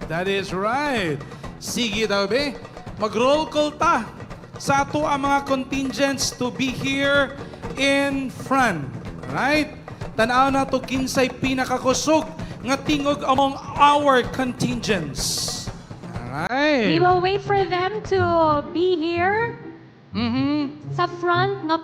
That is right. Sige daw, be. Mag-roll call ta sa ato ang mga contingents to be here in front. Right? Tanaw na to kinsay pinakakusog nga tingog among our contingents. Alright. We will wait for them to be here sa front nga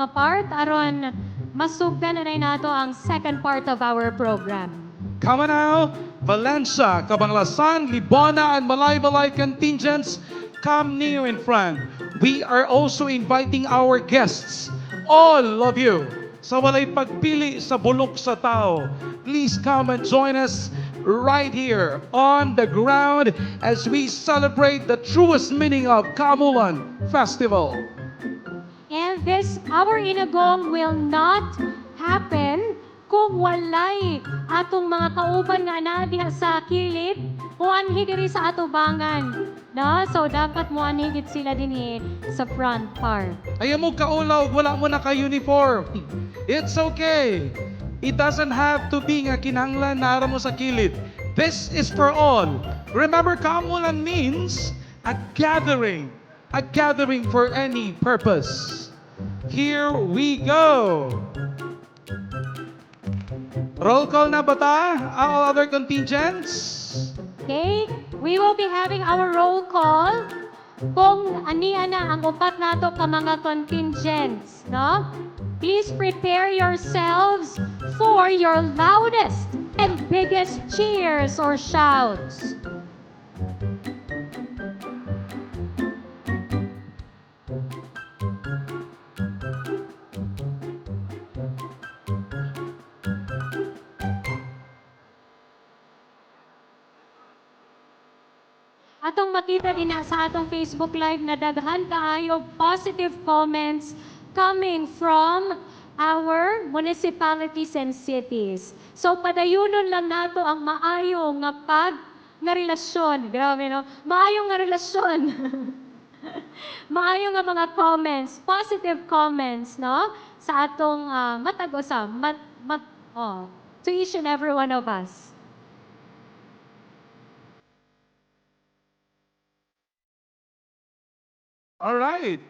part, aron masugdan na nato ang second part of our program. Come on now, Valencia, Cabanglasan, Libona, and Malay-Malay contingents, come near in front. We are also inviting our guests, all of you, sa walay pagpili sa bulok sa tao. Please come and join us right here on the ground as we celebrate the truest meaning of Kamulan Festival. And this, our inagong will not happen kung walay atong mga kauban nga na diha sa kilid o anhi diri sa atubangan. No? So dapat mo anhigit sila dinhi sa front part. Ayaw mo kaulaw, wala mo na ka-uniform. It's okay. It doesn't have to be nga kinahanglan na mo sa kilid. This is for all. Remember, Kamulan means a gathering for any purpose. Here we go. Roll call na ba ta? All other contingents? Okay? We will be having our roll call kung aniya na ang upat nato ka mga contingents, no? Please prepare yourselves for your loudest and biggest cheers or shouts. Atong makita din na sa atong Facebook Live na daghan kaayo positive comments coming from our municipalities and cities. So padayunon lang nato ang maayo nga relasyon. Grabe no? Maayo nga relasyon. Maayo nga mga comments, positive comments, no? Sa atong to each and every one of us. Alright.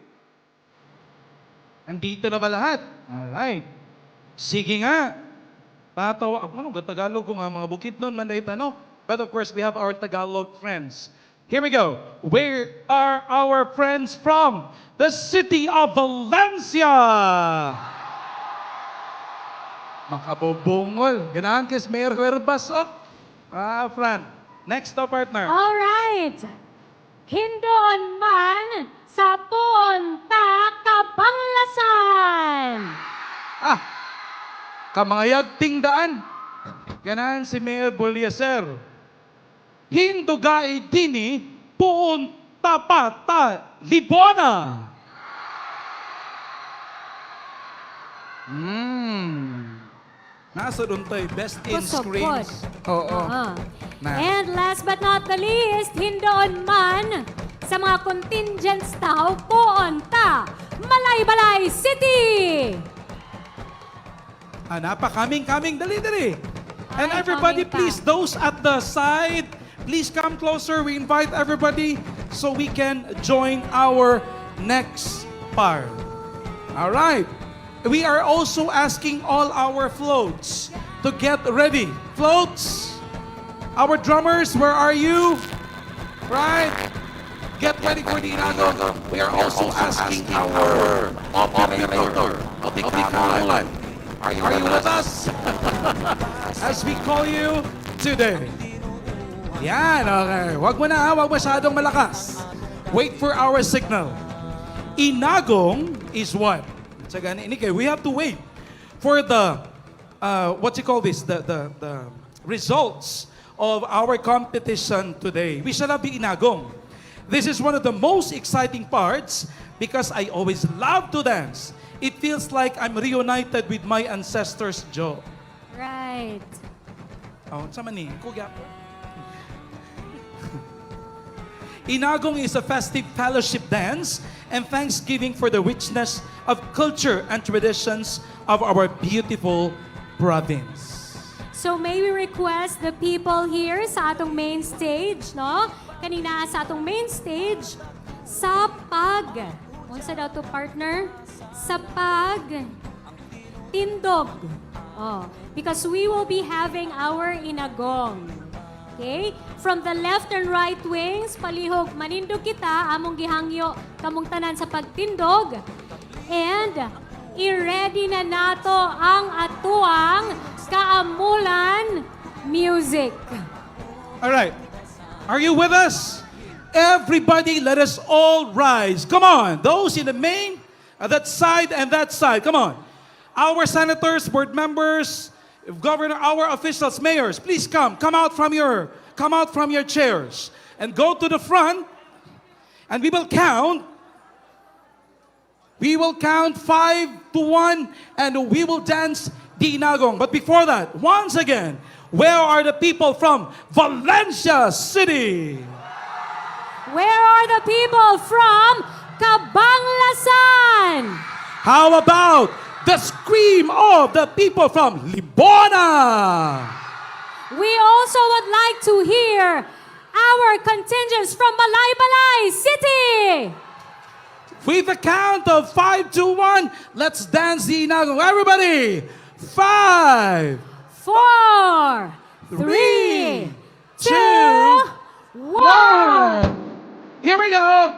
Andito na ba lahat? Alright. Sige nga. Tatawa. Ano, Tagalog ko nga mga bukid nun, manday tanong. But of course, we have our Tagalog friends. Here we go. Where are our friends from? The city of Valencia. Makabubungol. Ganahan kis Mayor Huerbas. Fran. Next to partner. All right. Hindoon man sa Punta Cabanglasan. Kamangayag tingdaan. Ganahan si Mayor Bolieser. Hindugay dini Punta Pata Libona. Nasa doon tayo, best in Kusog-pod. screens. Oo. Na. And last but not the least, hindoon man sa mga contingents tao Punta Malay-Balay City. Coming, dali. And everybody, coming pa. please, those at the side, please come closer. We invite everybody so we can join our next part. All right. We are also asking all our floats to get ready. Floats, our drummers, where are you? Right. Get ready for the inagong. We are also asking our operator of the Kamulan. Are you with us? As we call you today. Yan, okay. Wag mo na, wag masyadong malakas. Wait for our signal. Inagong is what? We have to wait for the, what you call this, the results of our competition today. We shall be inagong. This is one of the most exciting parts because I always love to dance. It feels like I'm reunited with my ancestors, Joe. Right. Oh, sama ni, kuya. Inagong is a festive fellowship dance and thanksgiving for the richness of culture and traditions of our beautiful province. So may we request the people here sa atong main stage, no? Kanina sa atong main stage, sa unsa daw to partner? Sa tindog. Oh, because we will be having our inagong. Okay? From the left and right wings, palihog manindog kita, among gihangyo kamong tanan sa pagtindog. And i-ready na nato ang atuang kaamulan music. All right. Are you with us? Everybody, let us all rise. Come on. Those in the main, that side and that side. Come on. Our senators, board members, governor, our officials, mayors, please come. Come out from your chairs and go to the front. And we will count. We will count 5 to 1 and we will dance the Inagong. But before that, once again, where are the people from Valencia City? Where are the people from Cabanglasan? How about the scream of the people from Libona? We also would like to hear our contingents from Balay-Balay City. With a count of 5 to 1, let's dance the Inagong. Everybody, 5, 4, 3, 2, 1. Here we go.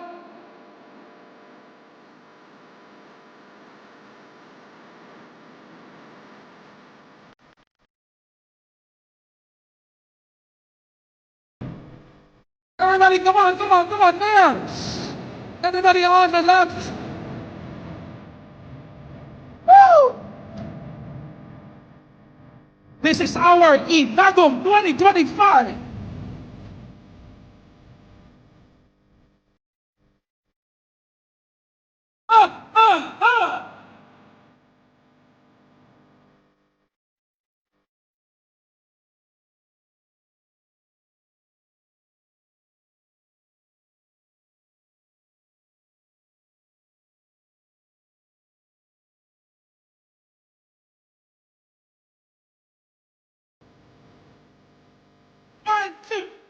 Everybody, come on, man. Everybody on the left. Woo! This is our Inagong 2025. Ah! One, two.